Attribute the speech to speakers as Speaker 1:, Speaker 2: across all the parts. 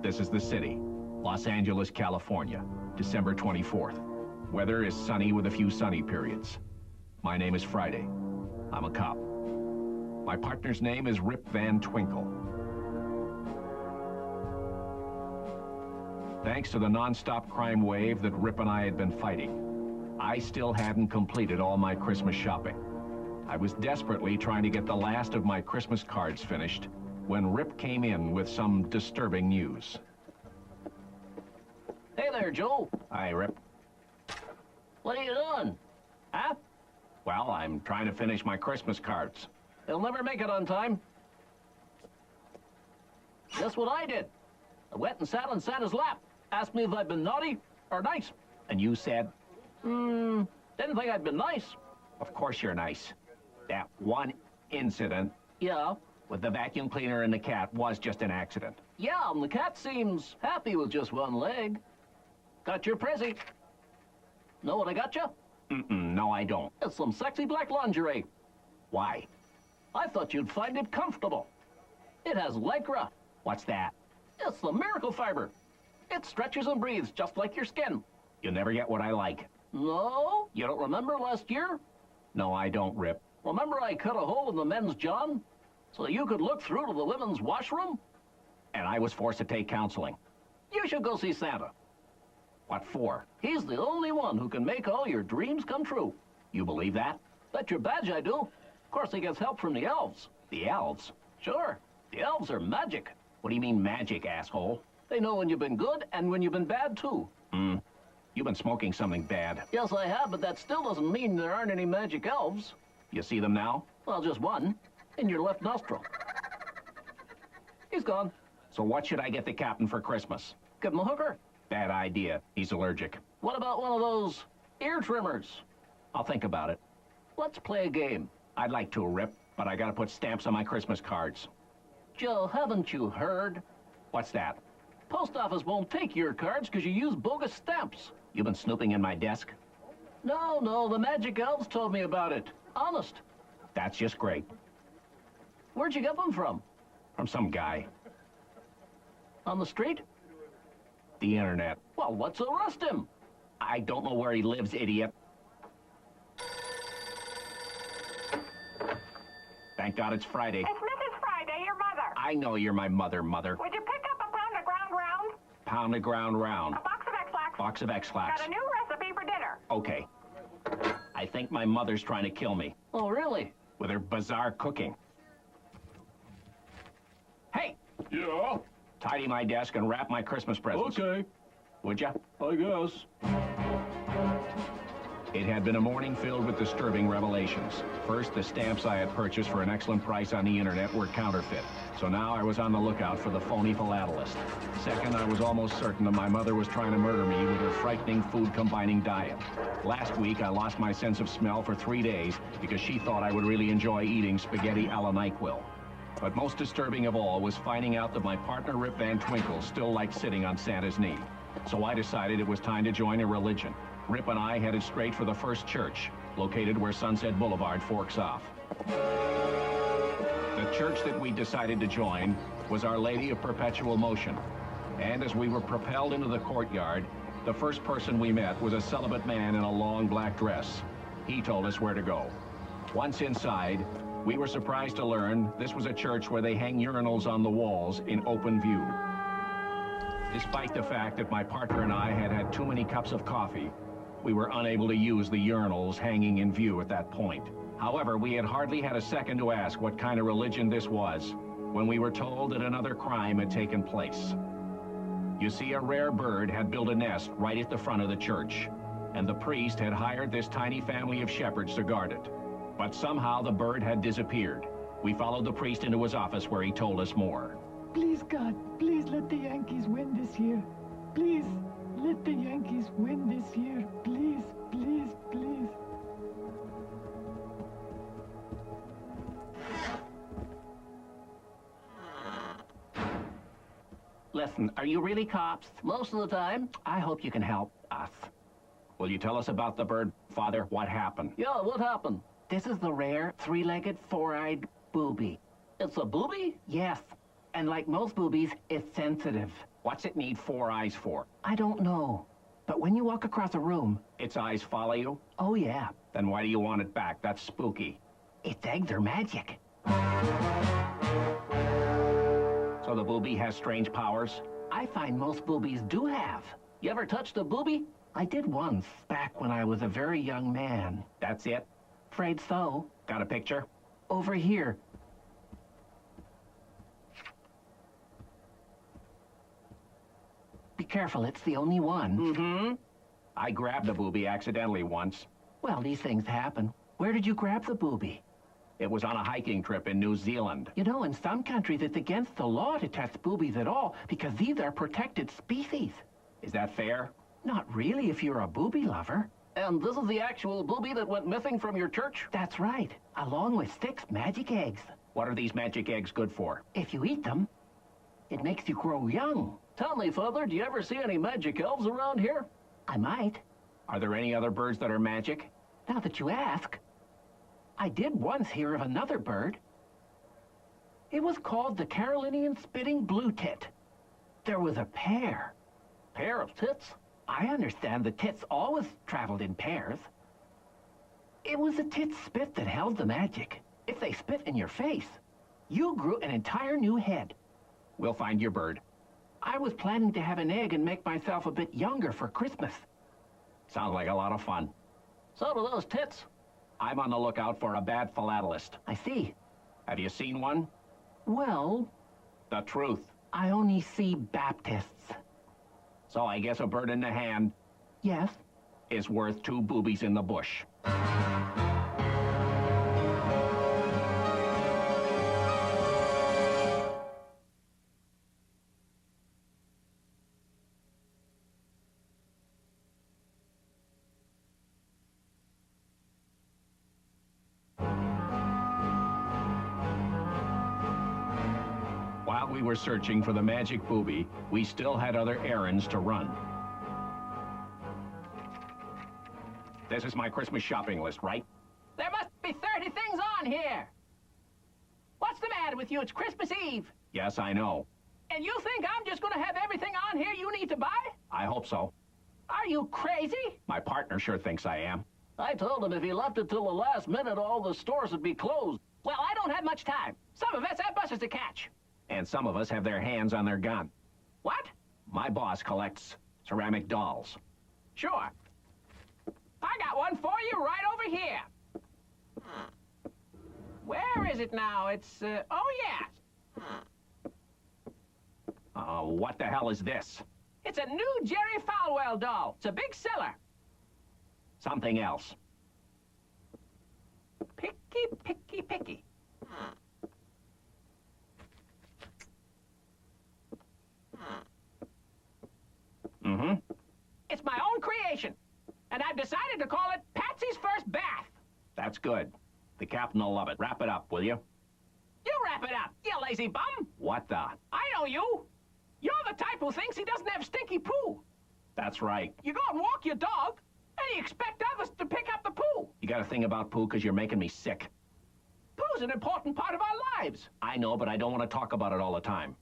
Speaker 1: This is the city, Los Angeles, California, December 24th. Weather is sunny with a few sunny periods. My name is Friday. I'm a cop. My partner's name is Rip Van Twinkle. Thanks to the non-stop crime wave that Rip and I had been fighting, I still hadn't completed all my Christmas shopping. I was desperately trying to get the last of my Christmas cards finished when Rip came in with some disturbing news.
Speaker 2: Hey there, Joe.
Speaker 1: Hi, Rip.
Speaker 2: What are you doing? Huh?
Speaker 1: Well, I'm trying to finish my Christmas cards.
Speaker 2: They'll never make it on time. Guess what I did? I went and sat on Santa's lap. Asked me if I'd been naughty or nice.
Speaker 1: And you said?
Speaker 2: Didn't think I'd been nice.
Speaker 1: Of course you're nice. That one incident
Speaker 2: Yeah.
Speaker 1: with the vacuum cleaner and the cat was just an accident.
Speaker 2: Yeah, and the cat seems happy with just one leg. Got your prezi. Know what I got you?
Speaker 1: No, I don't.
Speaker 2: It's some sexy black lingerie.
Speaker 1: Why?
Speaker 2: I thought you'd find it comfortable. It has Lycra.
Speaker 1: What's that?
Speaker 2: It's the miracle fiber. It stretches and breathes just like your skin.
Speaker 1: You never get what I like.
Speaker 2: No? You don't remember last year?
Speaker 1: No, I don't, Rip.
Speaker 2: Remember I cut a hole in the men's john so you could look through to the women's washroom?
Speaker 1: And I was forced to take counseling.
Speaker 2: You should go see Santa.
Speaker 1: What for?
Speaker 2: He's the only one who can make all your dreams come true.
Speaker 1: You believe that?
Speaker 2: Bet your badge I do. Of course, he gets help from the elves.
Speaker 1: The elves?
Speaker 2: Sure. The elves are magic.
Speaker 1: What do you mean magic, asshole?
Speaker 2: They know when you've been good and when you've been bad, too.
Speaker 1: You've been smoking something bad.
Speaker 2: Yes, I have, but that still doesn't mean there aren't any magic elves.
Speaker 1: You see them now?
Speaker 2: Well, just one. In your left nostril. He's gone.
Speaker 1: So what should I get the captain for Christmas?
Speaker 2: Give him a hooker.
Speaker 1: Bad idea. He's allergic.
Speaker 2: What about one of those ear trimmers?
Speaker 1: I'll think about it.
Speaker 2: Let's play a game.
Speaker 1: I'd like to, Rip, but I gotta put stamps on my Christmas cards.
Speaker 2: Joe, haven't you heard?
Speaker 1: What's that?
Speaker 2: Post office won't take your cards because you use bogus stamps.
Speaker 1: You've been snooping in my desk?
Speaker 2: No, the magic elves told me about it. Honest.
Speaker 1: That's just great.
Speaker 2: Where'd you get them from?
Speaker 1: From some guy.
Speaker 2: On the street?
Speaker 1: The internet.
Speaker 2: Well, let's arrest him.
Speaker 1: I don't know where he lives, idiot. Thank God it's Friday.
Speaker 3: It's Mrs. Friday, your mother.
Speaker 1: I know you're my mother.
Speaker 3: Would you pick up a pound of ground round?
Speaker 1: Pound of ground round.
Speaker 3: A box of X-Lax?
Speaker 1: Box of X-Lax.
Speaker 3: Got a new recipe for dinner.
Speaker 1: Okay. I think my mother's trying to kill me.
Speaker 2: Oh, really?
Speaker 1: With her bizarre cooking. Hey!
Speaker 4: Yeah,
Speaker 1: Tidy my desk and wrap my Christmas presents.
Speaker 4: okay,
Speaker 1: Would ya?
Speaker 4: I guess.
Speaker 1: It had been a morning filled with disturbing revelations. First, the stamps I had purchased for an excellent price on the internet were counterfeit. So now I was on the lookout for the phony Philatilist. Second, I was almost certain that my mother was trying to murder me with her frightening food-combining diet. Last week, I lost my sense of smell for 3 days because she thought I would really enjoy eating spaghetti a la NyQuil. But most disturbing of all was finding out that my partner Rip Van Twinkle still liked sitting on Santa's knee. So I decided it was time to join a religion. Rip and I headed straight for the First Church, located where Sunset Boulevard forks off. The church that we decided to join was Our Lady of Perpetual Motion. And as we were propelled into the courtyard, the first person we met was a celibate man in a long black dress. He told us where to go. Once inside, we were surprised to learn this was a church where they hang urinals on the walls in open view. Despite the fact that my partner and I had had too many cups of coffee, we were unable to use the urinals hanging in view at that point. However, we had hardly had a second to ask what kind of religion this was when we were told that another crime had taken place. You see, a rare bird had built a nest right at the front of the church, and the priest had hired this tiny family of shepherds to guard it. But somehow the bird had disappeared. We followed the priest into his office where he told us more.
Speaker 5: Please, God, please let the Yankees win this year. Please, let the Yankees win this year. Please, please, please.
Speaker 1: Listen, are you really cops?
Speaker 2: Most of the time.
Speaker 1: I hope you can help us. Will you tell us about the bird, Father? What happened?
Speaker 2: Yeah, what happened?
Speaker 1: This is the rare, three-legged, four-eyed booby.
Speaker 2: It's a booby?
Speaker 1: Yes.
Speaker 2: And like most boobies, it's sensitive.
Speaker 1: What's it need 4 eyes for?
Speaker 2: I don't know. But when you walk across a room...
Speaker 1: Its eyes follow you?
Speaker 2: Oh, yeah.
Speaker 1: Then why do you want it back? That's spooky.
Speaker 2: Its eggs are magic.
Speaker 1: So the booby has strange powers?
Speaker 2: I find most boobies do have. You ever touched a booby? I did once, back when I was a very young man.
Speaker 1: That's it?
Speaker 2: Afraid so.
Speaker 1: Got a picture?
Speaker 2: Over here. Be careful, it's the only one.
Speaker 1: Mm-hmm. I grabbed a booby accidentally once.
Speaker 2: Well, these things happen. Where did you grab the booby?
Speaker 1: It was on a hiking trip in New Zealand.
Speaker 2: You know, in some countries, it's against the law to touch boobies at all because these are protected species.
Speaker 1: Is that fair?
Speaker 2: Not really if you're a booby lover. And this is the actual booby that went missing from your church? That's right, along with 6 magic eggs.
Speaker 1: What are these magic eggs good for?
Speaker 2: If you eat them, it makes you grow young. Tell me, Father, do you ever see any magic elves around here? I might.
Speaker 1: Are there any other birds that are magic?
Speaker 2: Now that you ask, I did once hear of another bird. It was called the Carolinian spitting blue tit. There was a pair. Pair of tits? I understand the tits always traveled in pairs. It was the tit's spit that held the magic. If they spit in your face, you grew an entire new head.
Speaker 1: We'll find your bird.
Speaker 2: I was planning to have an egg and make myself a bit younger for Christmas.
Speaker 1: Sounds like a lot of fun.
Speaker 2: So do those tits.
Speaker 1: I'm on the lookout for a bad Philatilist.
Speaker 2: I see.
Speaker 1: Have you seen one?
Speaker 2: Well,
Speaker 1: The truth.
Speaker 2: I only see Baptists.
Speaker 1: So I guess a bird in the hand
Speaker 2: Yes?
Speaker 1: is worth 2 boobies in the bush. While we were searching for the magic booby, we still had other errands to run. This is my Christmas shopping list, right?
Speaker 2: There must be 30 things on here. What's the matter with you? It's Christmas Eve.
Speaker 1: Yes, I know.
Speaker 2: And you think I'm just going to have everything on here you need to buy?
Speaker 1: I hope so.
Speaker 2: Are you crazy?
Speaker 1: My partner sure thinks I am.
Speaker 2: I told him if he left it till the last minute, all the stores would be closed. Well, I don't have much time. Some of us have buses to catch.
Speaker 1: And some of us have their hands on their gun.
Speaker 2: What?
Speaker 1: My boss collects ceramic dolls.
Speaker 2: Sure. I got one for you right over here. Where is it now? It's, oh, yes.
Speaker 1: What the hell is this?
Speaker 2: It's a new Jerry Falwell doll. It's a big seller.
Speaker 1: Something else.
Speaker 2: Picky, picky, picky.
Speaker 1: Mm-hmm.
Speaker 2: It's my own creation. And I've decided to call it Patsy's First Bath.
Speaker 1: That's good. The captain will love it. Wrap it up, will you?
Speaker 2: You wrap it up, you lazy bum.
Speaker 1: What the?
Speaker 2: I know you. You're the type who thinks he doesn't have stinky poo.
Speaker 1: That's right.
Speaker 2: You go and walk your dog, and you expect others to pick up the poo.
Speaker 1: You got a thing about poo because you're making me sick.
Speaker 2: Poo's an important part of our lives.
Speaker 1: I know, but I don't want to talk about it all the time.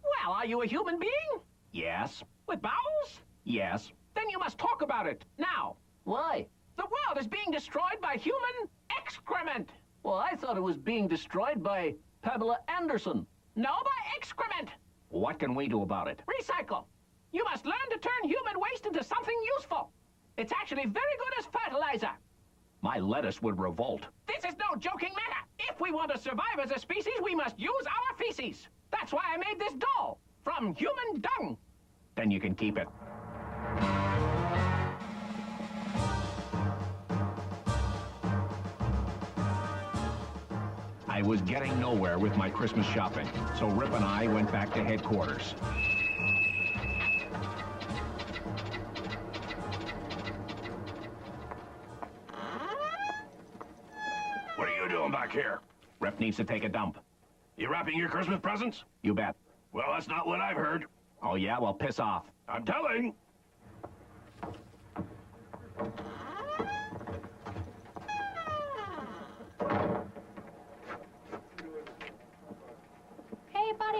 Speaker 2: Well, are you a human being?
Speaker 1: Yes?
Speaker 2: With bowels?
Speaker 1: Yes.
Speaker 2: Then you must talk about it, now. Why? The world is being destroyed by human excrement. Well, I thought it was being destroyed by Pamela Anderson. No, by excrement.
Speaker 1: What can we do about it?
Speaker 2: Recycle. You must learn to turn human waste into something useful. It's actually very good as fertilizer.
Speaker 1: My lettuce would revolt.
Speaker 2: This is no joking matter. If we want to survive as a species, we must use our feces. That's why I made this doll, from human dung.
Speaker 1: Then you can keep it. I was getting nowhere with my Christmas shopping, so Rip and I went back to headquarters.
Speaker 4: What are you doing back here?
Speaker 1: Rip needs to take a dump.
Speaker 4: You wrapping your Christmas presents?
Speaker 1: You bet.
Speaker 4: Well, that's not what I've heard.
Speaker 1: Oh yeah? Well, piss off.
Speaker 4: I'm telling.
Speaker 3: Hey, buddy,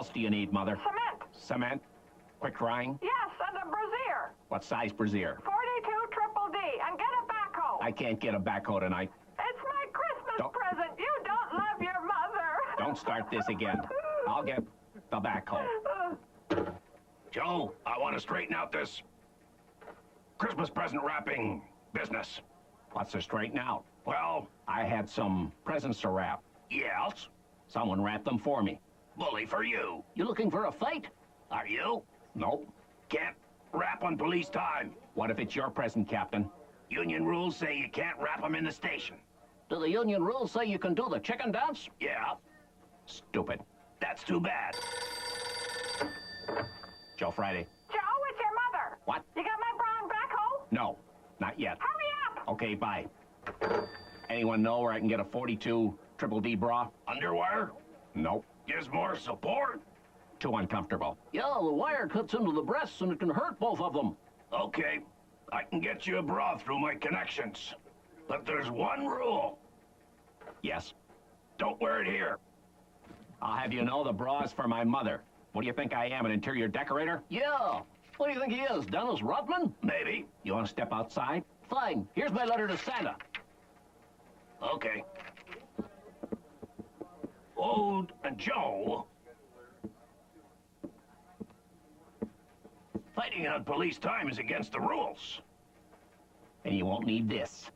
Speaker 1: else do you need, Mother?
Speaker 3: Cement.
Speaker 1: Cement? Quick drying?
Speaker 3: Yes, and a brazier.
Speaker 1: What size brazier?
Speaker 3: 42 triple D. And get a backhoe.
Speaker 1: I can't get a backhoe tonight.
Speaker 3: It's my Christmas
Speaker 1: Don't-
Speaker 3: present. You don't love your mother.
Speaker 1: Don't start this again. I'll get the backhoe.
Speaker 4: Joe, I want to straighten out this Christmas present wrapping business.
Speaker 1: What's to straighten out?
Speaker 4: Well,
Speaker 1: I had some presents to wrap.
Speaker 4: yes.
Speaker 1: Someone wrapped them for me.
Speaker 4: Bully for you.
Speaker 1: You looking for a fight?
Speaker 4: Are you?
Speaker 1: Nope.
Speaker 4: Can't wrap on police time.
Speaker 1: What if it's your present, Captain?
Speaker 4: Union rules say you can't wrap them in the station.
Speaker 1: Do the union rules say you can do the chicken dance?
Speaker 4: Yeah,
Speaker 1: Stupid.
Speaker 4: that's too bad.
Speaker 1: Joe Friday.
Speaker 3: Joe, it's your mother.
Speaker 1: What?
Speaker 3: You got my brown backhoe?
Speaker 1: No, not yet.
Speaker 3: Hurry up.
Speaker 1: Okay, bye. Anyone know where I can get a 42 triple D bra?
Speaker 4: Underwire?
Speaker 1: Nope.
Speaker 4: Gives more support?
Speaker 1: Too uncomfortable.
Speaker 2: Yeah, the wire cuts into the breasts and it can hurt both of them.
Speaker 4: Okay, I can get you a bra through my connections. But there's one rule.
Speaker 1: Yes.
Speaker 4: Don't wear it here.
Speaker 1: I'll have you know the bra's for my mother. What do you think I am, an interior decorator?
Speaker 2: Yeah. What do you think he is, Dennis Rodman?
Speaker 4: Maybe.
Speaker 1: You want to step outside?
Speaker 2: Fine. Here's my letter to Santa.
Speaker 4: Okay. Oh, and Joe. Fighting on police time is against the rules.
Speaker 1: And you won't need this.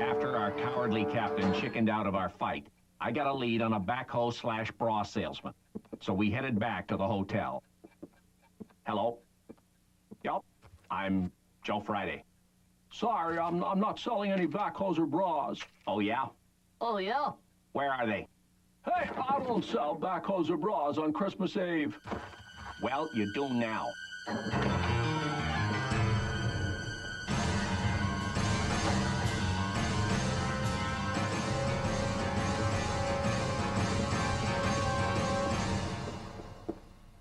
Speaker 1: After our cowardly captain chickened out of our fight, I got a lead on a backhoe/bra salesman. So we headed back to the hotel. Hello? Yup, I'm Joe Friday.
Speaker 2: Sorry, I'm not selling any backhoes or bras.
Speaker 1: Oh, yeah?
Speaker 2: Oh, yeah?
Speaker 1: Where are they?
Speaker 2: Hey, I don't sell backhoes or bras on Christmas Eve.
Speaker 1: Well, you do now.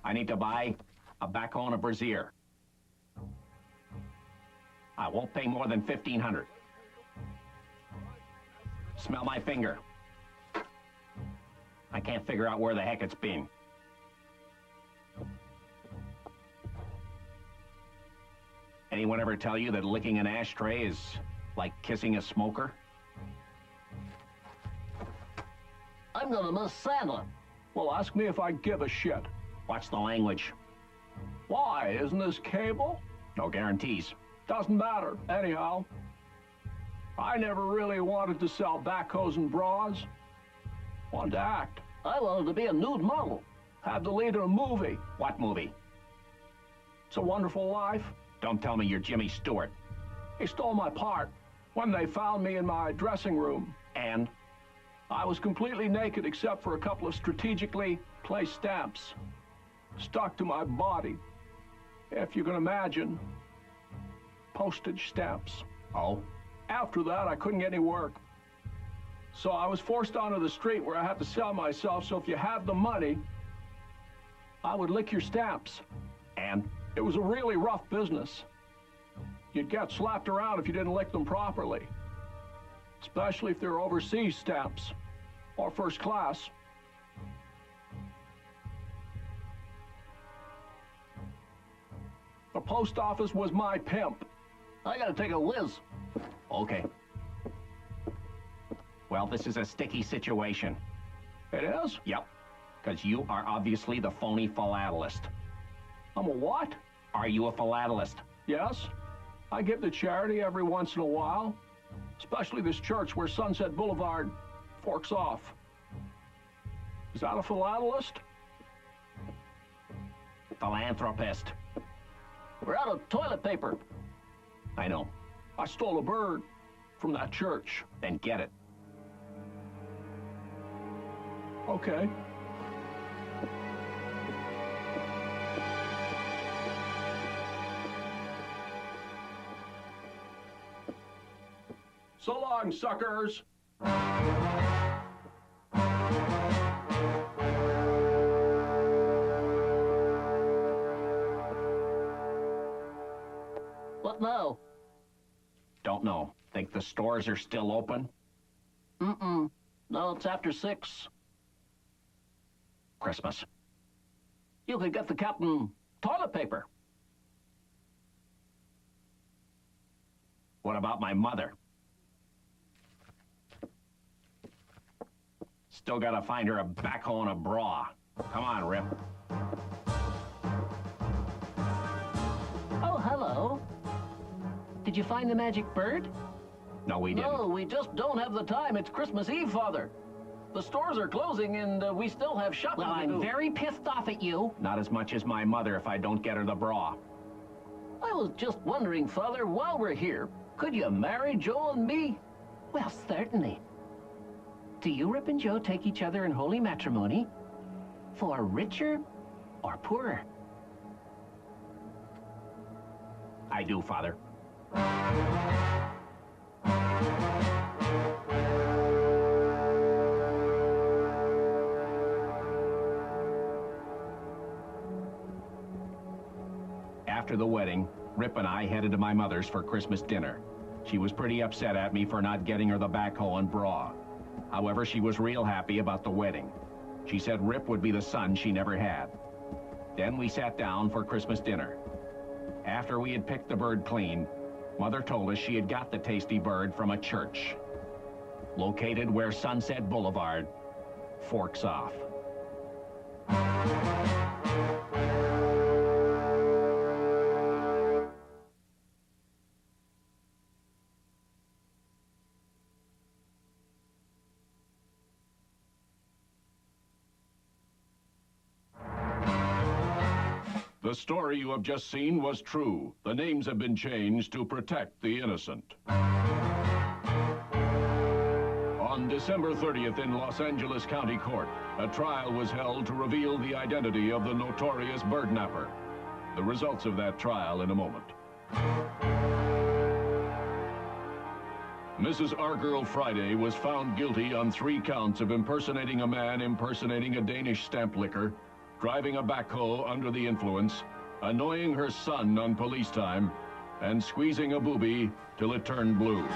Speaker 1: I need to buy a backhoe and a brazier. I won't pay more than $1,500. Smell my finger. I can't figure out where the heck it's been. Anyone ever tell you that licking an ashtray is like kissing a smoker?
Speaker 2: I'm gonna miss Santa. Well, ask me if I give a shit.
Speaker 1: Watch the language.
Speaker 2: Why? Isn't this cable?
Speaker 1: No guarantees.
Speaker 2: Doesn't matter. Anyhow, I never really wanted to sell backhoes and bras. Wanted to act. I wanted to be a nude model. Had to lead in a movie.
Speaker 1: What movie?
Speaker 2: It's a Wonderful Life.
Speaker 1: Don't tell me you're Jimmy Stewart.
Speaker 2: They stole my part when they found me in my dressing room.
Speaker 1: And?
Speaker 2: I was completely naked except for a couple of strategically placed stamps stuck to my body. If you can imagine, postage stamps.
Speaker 1: Oh?
Speaker 2: After that, I couldn't get any work. So I was forced onto the street where I had to sell myself, so if you had the money, I would lick your stamps.
Speaker 1: And?
Speaker 2: It was a really rough business. You'd get slapped around if you didn't lick them properly. Especially if they were overseas stamps, or first class. The post office was my pimp. I gotta take a whiz.
Speaker 1: Okay. Well, this is a sticky situation.
Speaker 2: It is?
Speaker 1: Yep. Because you are obviously the phony philatelist.
Speaker 2: I'm a what?
Speaker 1: Are you a philatelist?
Speaker 2: Yes. I give to charity every once in a while. Especially this church where Sunset Boulevard forks off. Is that a philatelist?
Speaker 1: Philanthropist.
Speaker 2: We're out of toilet paper.
Speaker 1: I know.
Speaker 2: I stole a bird from that church.
Speaker 1: Then get it.
Speaker 2: Okay.
Speaker 4: So long, suckers.
Speaker 2: What now?
Speaker 1: Don't know. Think the stores are still open?
Speaker 2: Mm-mm. No, it's after 6.
Speaker 1: Christmas.
Speaker 2: You could get the captain toilet paper.
Speaker 1: What about my mother? Still gotta find her a backhoe and a bra. Come on, Rip.
Speaker 2: Oh, hello. Did you find the magic bird?
Speaker 1: No, we didn't.
Speaker 2: No, we just don't have the time. It's Christmas Eve, Father. The stores are closing, and we still have shopping
Speaker 6: Well,
Speaker 2: to do.
Speaker 6: I'm very pissed off at you.
Speaker 1: Not as much as my mother if I don't get her the bra.
Speaker 2: I was just wondering, Father, while we're here, could you marry Joe and me?
Speaker 6: Well, certainly. Do you, Rip and Joe, take each other in holy matrimony? For richer or poorer?
Speaker 1: I do, Father. After the wedding, Rip and I headed to my mother's for Christmas dinner. She was pretty upset at me for not getting her the backhoe and bra. However, she was real happy about the wedding. She said Rip would be the son she never had. Then we sat down for Christmas dinner. After we had picked the bird clean, Mother told us she had got the tasty bird from a church, located where Sunset Boulevard forks off.
Speaker 4: The story you have just seen was true. The names have been changed to protect the innocent. On December 30th in Los Angeles County Court, a trial was held to reveal the identity of the notorious bird napper. The results of that trial in a moment. Mrs. Argyle Friday was found guilty on 3 counts of impersonating a man impersonating a Danish stamp licker, driving a backhoe under the influence, annoying her son on police time, and squeezing a boobie till it turned blue.